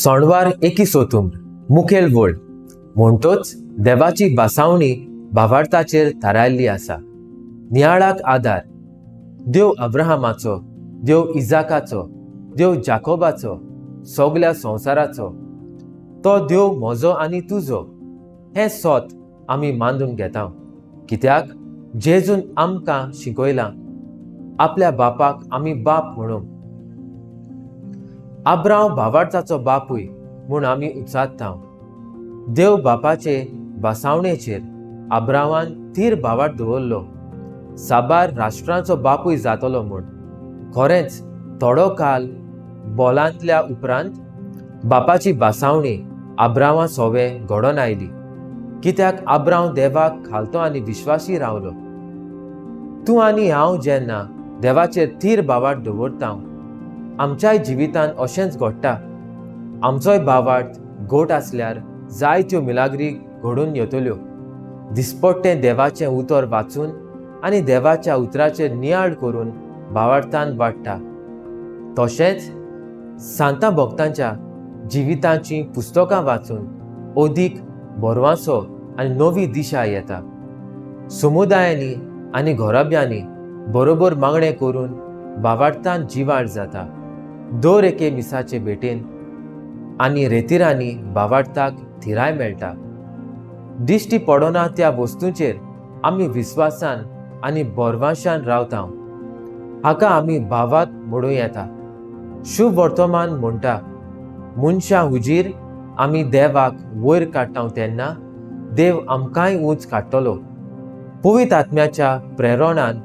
सोणवार एकी सोतुंब्र मुखेल वळ म्हणटोच देवाची बासावणी भावार्थाचेर थारायल्ली आसा. नियाळाक आदार देव अब्राहमाचो, देव इजाकाचो, देव जाकोबाचो, सगल्या संवसाराचो. तो देव म्हजो आनी तुजो हें सोत आमी मानून घेता. कित्याक जेजून आमकां शिकयलां आपल्या बापाक आमी बाप म्हणून. अब्राम भावार्थाचो बापूय म्हूण आमी उचात्ता. देव बापाचे बासावणेचेर अब्रामान थीर भावार्थ दवरलो, साबार राष्ट्रांचो बापूय जातलो म्हूण. खरेंच थोडो काल बोलांतल्या उपरांत बापाची बासावणी अब्रामा सोवे घडोवन आयली, कित्याक अब्राम देवाक खालतो आनी विश्वासी रावलो. तूं आनी हांव जेन्ना देवाचेर थीर भावार्थ दवरता, आमच्याय जिवितांत अशेंच घडटा. आमचोय भावार्थ घोट आसल्यार जायत्यो मिलाग्री घडून येतल्यो. दिसपट्टें देवाचें उतर वाचून आनी देवाच्या उतराचेर नियाळ करून भावार्थान वाडटा. तशेंच सांता भक्तांच्या जिवितांची पुस्तकां वाचून ओदीक बोरवांचो आनी नवी दिशा येता. समुदायांनी आनी घोराब्यांनी बरोबर मागणें करून भावार्थान जिवाळ जाता. दर एके मिसाचे भेटेन आनी रेतिरांनी भावार्थाक थिराय मेळटा. दिश्टी पडना त्या वस्तूंचेर आमी विस्वासान आनी बोरवांशान रावता. हाका आमी भावात म्हणूं येता. शुभ वर्तमान म्हणटा, मनशां हुजीर आमी देवाक वयर काडटा तेन्ना देव आमकांय उंच काडटलो. पवित्र आत्म्याच्या प्रेरणान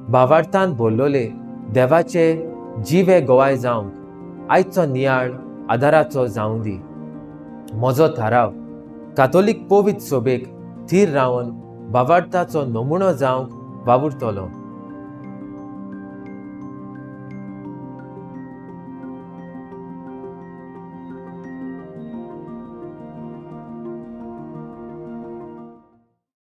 भावार्थान बोल्लोले देवाचे जिवे गोवाय जावंक आयचो नियाळ आदाराचो जावं दी. म्हजो थाराव कातोलीक पवित्र सोबेक थीर रावन भावार्थाचो नमुनो जावंक वावुरतलो.